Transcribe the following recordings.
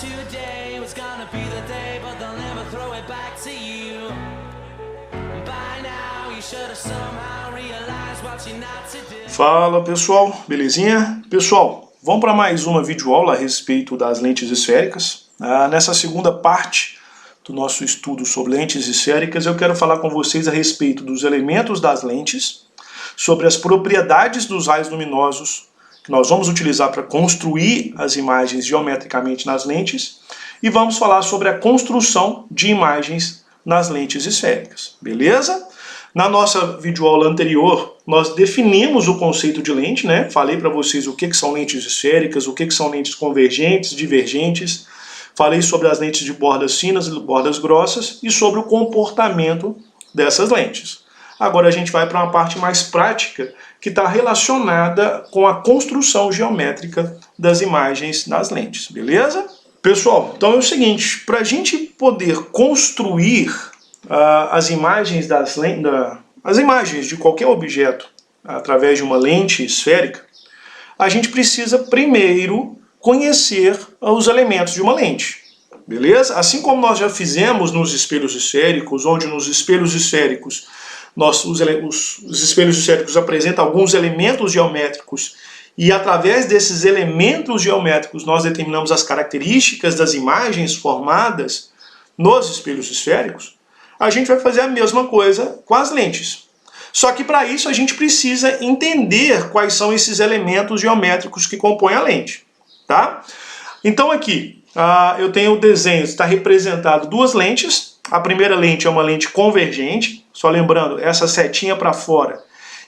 today was gonna be the day, but they'll never throw it back to you. By now you should have somehow realized what you're not to do. Fala pessoal, belezinha? Pessoal, vamos para mais uma videoaula a respeito das lentes esféricas. Nessa segunda parte do nosso estudo sobre lentes esféricas, eu quero falar com vocês a respeito dos elementos das lentes, sobre as propriedades dos raios luminosos que nós vamos utilizar para construir as imagens geometricamente nas lentes, e vamos falar sobre a construção de imagens nas lentes esféricas, beleza? Na nossa videoaula anterior, nós definimos o conceito de lente, né? Falei para vocês o que são lentes esféricas, o que são lentes convergentes, divergentes, falei sobre as lentes de bordas finas e bordas grossas e sobre o comportamento dessas lentes. Agora a gente vai para uma parte mais prática, que está relacionada com a construção geométrica das imagens nas lentes, beleza? Pessoal, então é o seguinte, para a gente poder construir as imagens as imagens de qualquer objeto através de uma lente esférica, a gente precisa primeiro conhecer os elementos de uma lente, beleza? Assim como nós já fizemos nos espelhos esféricos, onde nos espelhos esféricos os espelhos esféricos apresentam alguns elementos geométricos e através desses elementos geométricos nós determinamos as características das imagens formadas nos espelhos esféricos, a gente vai fazer a mesma coisa com as lentes. Só que para isso a gente precisa entender quais são esses elementos geométricos que compõem a lente, tá? Então aqui eu tenho o desenho, está representado duas lentes. A primeira lente é uma lente convergente, só lembrando, essa setinha para fora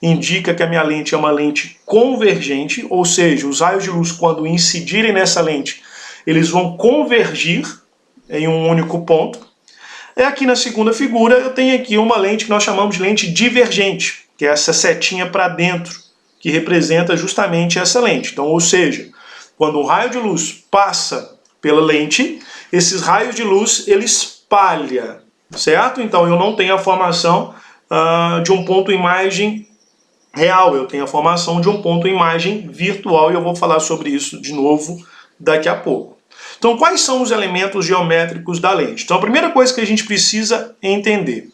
indica que a minha lente é uma lente convergente, ou seja, os raios de luz quando incidirem nessa lente, eles vão convergir em um único ponto. E aqui na segunda figura eu tenho aqui uma lente que nós chamamos de lente divergente, que é essa setinha para dentro, que representa justamente essa lente. Então, ou seja, quando um raio de luz passa pela lente, esses raios de luz ele espalha, certo? Então eu não tenho a formação de um ponto imagem real, eu tenho a formação de um ponto imagem virtual e eu vou falar sobre isso de novo daqui a pouco. Então quais são os elementos geométricos da lente? Então a primeira coisa que a gente precisa entender,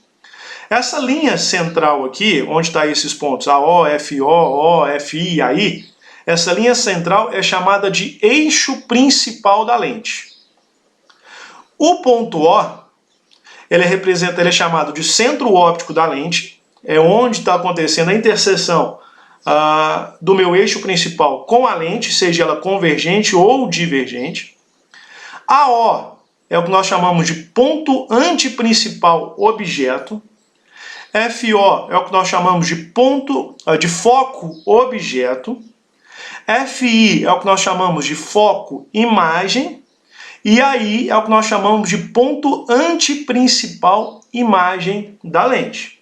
essa linha central aqui, onde estão esses pontos, AO, FO, O, FI e AI, essa linha central é chamada de eixo principal da lente. O ponto O, ele é chamado de centro óptico da lente, é onde está acontecendo a interseção do meu eixo principal com a lente, seja ela convergente ou divergente. AO é o que nós chamamos de ponto antiprincipal objeto. FO é o que nós chamamos de ponto de foco objeto. FI é o que nós chamamos de foco imagem. E aí é o que nós chamamos de ponto antiprincipal imagem da lente.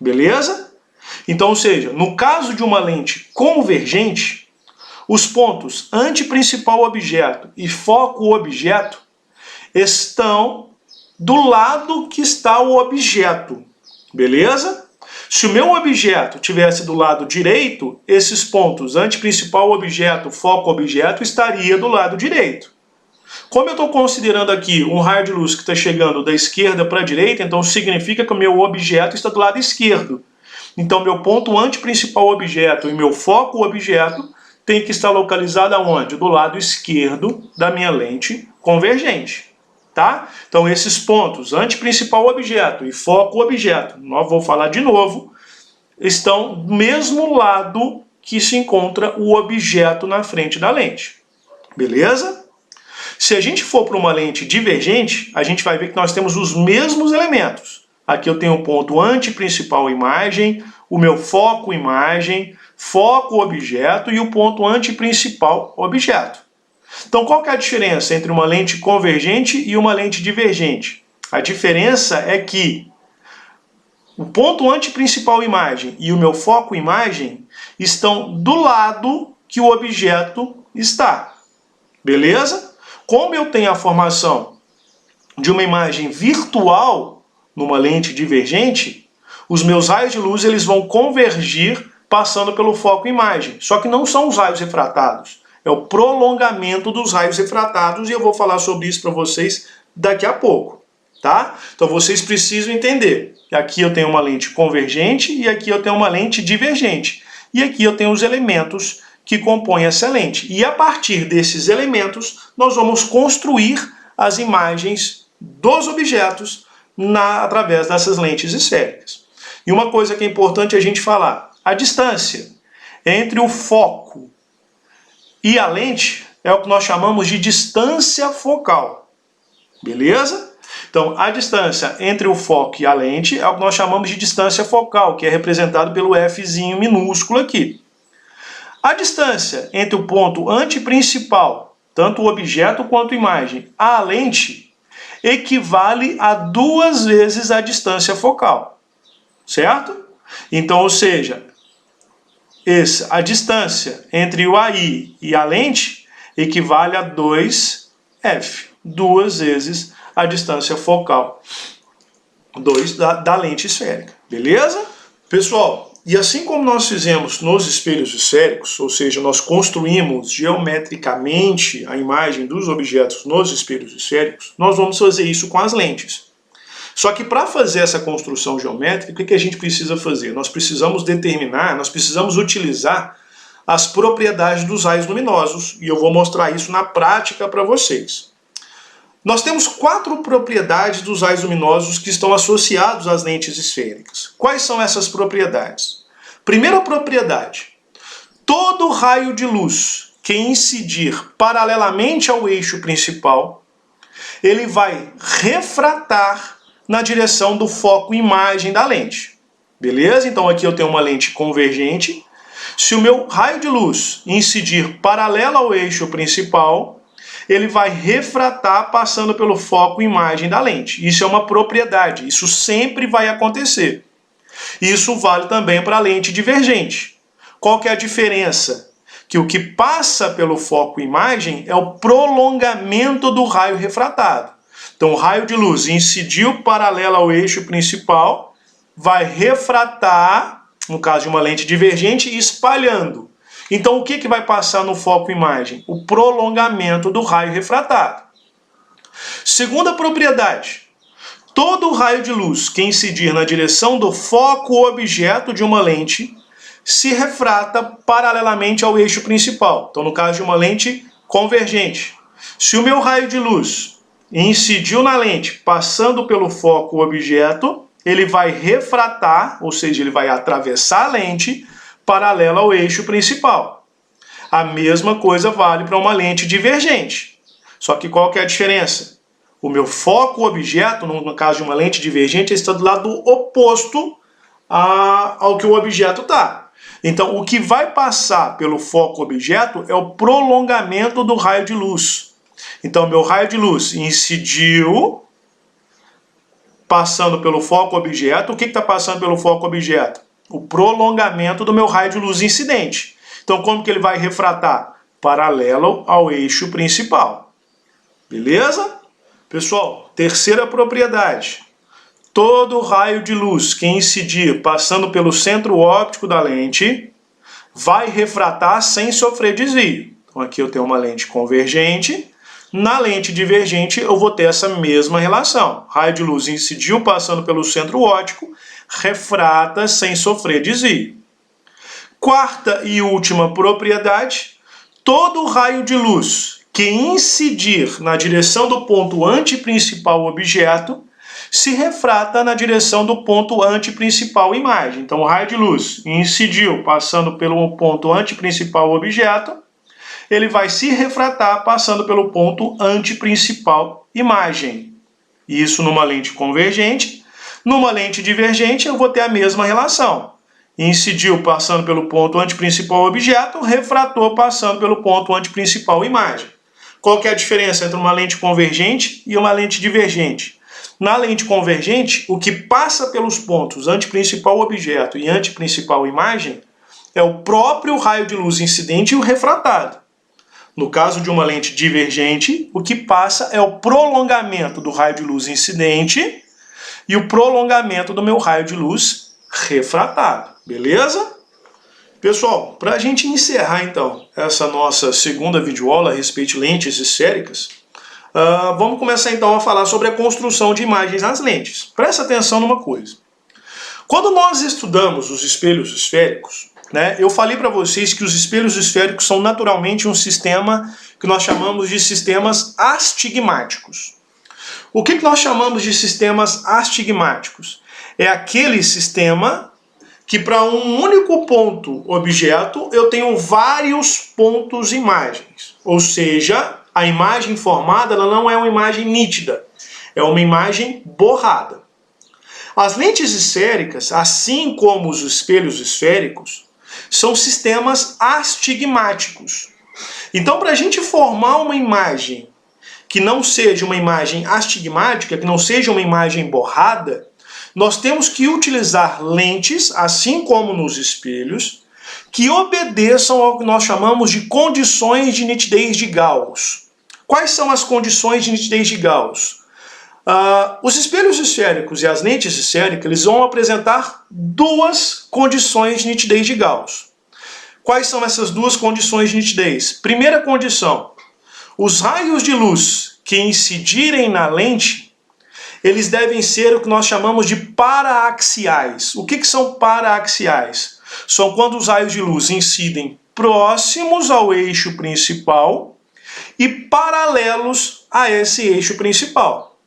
Beleza? Então, ou seja, no caso de uma lente convergente, os pontos antiprincipal objeto e foco objeto estão do lado que está o objeto. Beleza? Se o meu objeto tivesse do lado direito, esses pontos antiprincipal objeto, foco objeto estaria do lado direito. Como eu estou considerando aqui um raio de luz que está chegando da esquerda para a direita, então significa que o meu objeto está do lado esquerdo. Então meu ponto antiprincipal objeto e meu foco objeto tem que estar localizado aonde? Do lado esquerdo da minha lente convergente. Tá? Então esses pontos, antiprincipal objeto e foco objeto, nós vamos falar de novo, estão do mesmo lado que se encontra o objeto na frente da lente. Beleza? Se a gente for para uma lente divergente, a gente vai ver que nós temos os mesmos elementos. Aqui eu tenho o ponto antiprincipal imagem, o meu foco imagem, foco objeto e o ponto antiprincipal objeto. Então qual que é a diferença entre uma lente convergente e uma lente divergente? A diferença é que o ponto antiprincipal imagem e o meu foco imagem estão do lado que o objeto está. Beleza? Como eu tenho a formação de uma imagem virtual numa lente divergente, os meus raios de luz eles vão convergir passando pelo foco imagem. Só que não são os raios refratados. é o prolongamento dos raios refratados, e eu vou falar sobre isso para vocês daqui a pouco, tá? Então vocês precisam entender que aqui eu tenho uma lente convergente e aqui eu tenho uma lente divergente. E aqui eu tenho os elementos que compõem essa lente. E a partir desses elementos, nós vamos construir as imagens dos objetos através dessas lentes esféricas. E uma coisa que é importante a gente falar, a distância entre o foco e a lente é o que nós chamamos de distância focal. Beleza? Então, a distância entre o foco e a lente é o que nós chamamos de distância focal, que é representado pelo Fzinho minúsculo aqui. A distância entre o ponto antiprincipal, tanto o objeto quanto a imagem, à lente, equivale a 2 vezes a distância focal. Certo? Então, ou seja, a distância entre o AI e a lente equivale a 2F, 2 vezes a distância focal da lente esférica. Beleza? Pessoal, e assim como nós fizemos nos espelhos esféricos, ou seja, nós construímos geometricamente a imagem dos objetos nos espelhos esféricos, nós vamos fazer isso com as lentes. Só que para fazer essa construção geométrica, o que a gente precisa fazer? Nós precisamos determinar, nós precisamos utilizar as propriedades dos raios luminosos, e eu vou mostrar isso na prática para vocês. Nós temos 4 propriedades dos raios luminosos que estão associados às lentes esféricas. Quais são essas propriedades? Primeira propriedade: todo raio de luz que incidir paralelamente ao eixo principal, ele vai refratar na direção do foco imagem da lente. Beleza? Então aqui eu tenho uma lente convergente. Se o meu raio de luz incidir paralelo ao eixo principal, ele vai refratar passando pelo foco imagem da lente. Isso é uma propriedade, isso sempre vai acontecer. Isso vale também para a lente divergente. Qual que é a diferença? Que o que passa pelo foco imagem é o prolongamento do raio refratado. Então o raio de luz incidiu paralelo ao eixo principal, vai refratar, no caso de uma lente divergente, espalhando. Então o que vai passar no foco imagem? O prolongamento do raio refratado. Segunda propriedade: todo raio de luz que incidir na direção do foco objeto de uma lente se refrata paralelamente ao eixo principal. Então no caso de uma lente convergente, se o meu raio de luz incidiu na lente passando pelo foco objeto, ele vai refratar, ou seja, ele vai atravessar a lente paralela ao eixo principal. A mesma coisa vale para uma lente divergente. Só que qual que é a diferença? O meu foco objeto, no caso de uma lente divergente, está do lado oposto ao que o objeto está. Então, o que vai passar pelo foco objeto é o prolongamento do raio de luz. Então, meu raio de luz incidiu, passando pelo foco objeto. O que está passando pelo foco objeto? O prolongamento do meu raio de luz incidente. Então, como que ele vai refratar? Paralelo ao eixo principal. Beleza? Pessoal, terceira propriedade: todo raio de luz que incidir passando pelo centro óptico da lente vai refratar sem sofrer desvio. Então aqui eu tenho uma lente convergente. Na lente divergente eu vou ter essa mesma relação. Raio de luz incidiu passando pelo centro óptico, refrata sem sofrer desvio. Quarta e última propriedade: todo raio de luz que incidir na direção do ponto antiprincipal objeto se refrata na direção do ponto antiprincipal imagem. Então o raio de luz incidiu passando pelo ponto antiprincipal objeto, ele vai se refratar passando pelo ponto antiprincipal imagem. Isso numa lente convergente. Numa lente divergente eu vou ter a mesma relação. Incidiu passando pelo ponto antiprincipal objeto, refratou passando pelo ponto antiprincipal imagem. Qual que é a diferença entre uma lente convergente e uma lente divergente? Na lente convergente, o que passa pelos pontos antiprincipal objeto e antiprincipal imagem é o próprio raio de luz incidente e o refratado. No caso de uma lente divergente, o que passa é o prolongamento do raio de luz incidente e o prolongamento do meu raio de luz refratado. Beleza? Pessoal, para a gente encerrar então essa nossa segunda videoaula a respeito de lentes esféricas, vamos começar então a falar sobre a construção de imagens nas lentes. Presta atenção numa coisa. Quando nós estudamos os espelhos esféricos, né, eu falei para vocês que os espelhos esféricos são naturalmente um sistema que nós chamamos de sistemas astigmáticos. O que nós chamamos de sistemas astigmáticos? É aquele sistema que para um único ponto objeto eu tenho vários pontos imagens. Ou seja, a imagem formada ela não é uma imagem nítida, é uma imagem borrada. As lentes esféricas, assim como os espelhos esféricos, são sistemas astigmáticos. Então, para a gente formar uma imagem que não seja uma imagem astigmática, que não seja uma imagem borrada, nós temos que utilizar lentes, assim como nos espelhos, que obedeçam ao que nós chamamos de condições de nitidez de Gauss. Quais são as condições de nitidez de Gauss? Os espelhos esféricos e as lentes esféricas eles vão apresentar duas condições de nitidez de Gauss. Quais são essas duas condições de nitidez? Primeira condição, os raios de luz que incidirem na lente eles devem ser o que nós chamamos de paraaxiais. O que são paraaxiais? São quando os raios de luz incidem próximos ao eixo principal e paralelos a esse eixo principal.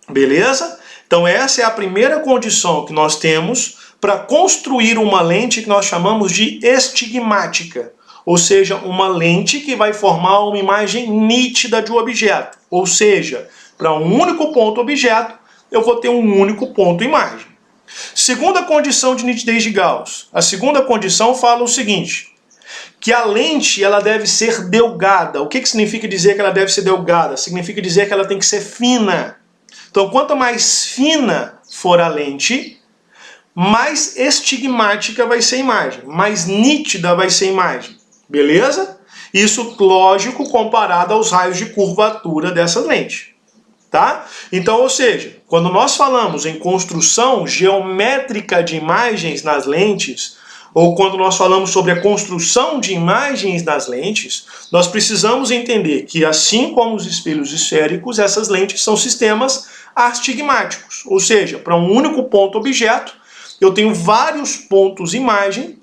Beleza? Então essa é a primeira condição que nós temos para construir uma lente que nós chamamos de estigmática. Ou seja, uma lente que vai formar uma imagem nítida de um objeto. Ou seja, para um único ponto objeto, eu vou ter um único ponto imagem. Segunda condição de nitidez de Gauss. A segunda condição fala o seguinte, que a lente ela deve ser delgada. O que significa dizer que ela deve ser delgada? Significa dizer que ela tem que ser fina. Então, quanto mais fina for a lente, mais estigmática vai ser a imagem, mais nítida vai ser a imagem. Beleza? Isso, lógico, comparado aos raios de curvatura dessa lente. Tá? Então, ou seja, quando nós falamos em construção geométrica de imagens nas lentes, ou quando nós falamos sobre a construção de imagens nas lentes, nós precisamos entender que, assim como os espelhos esféricos, essas lentes são sistemas astigmáticos. Ou seja, para um único ponto objeto, eu tenho vários pontos imagem,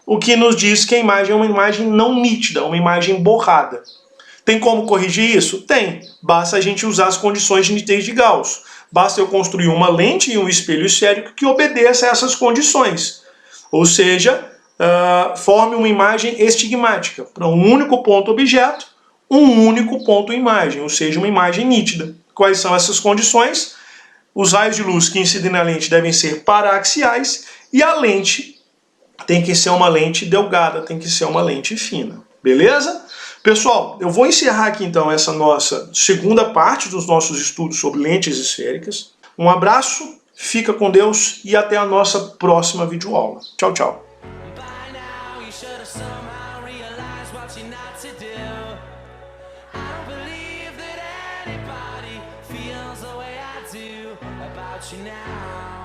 o que nos diz que a imagem é uma imagem não nítida, uma imagem borrada. Tem como corrigir isso? Tem. Basta a gente usar as condições de nitidez de Gauss. Basta eu construir uma lente e um espelho esférico que obedeça a essas condições. Ou seja, forme uma imagem estigmática. Para um único ponto objeto, um único ponto imagem, ou seja, uma imagem nítida. Quais são essas condições? Os raios de luz que incidem na lente devem ser paraaxiais e a lente tem que ser uma lente delgada, tem que ser uma lente fina. Beleza? Pessoal, eu vou encerrar aqui então essa nossa segunda parte dos nossos estudos sobre lentes esféricas. Um abraço, fica com Deus e até a nossa próxima videoaula. Tchau, tchau. Now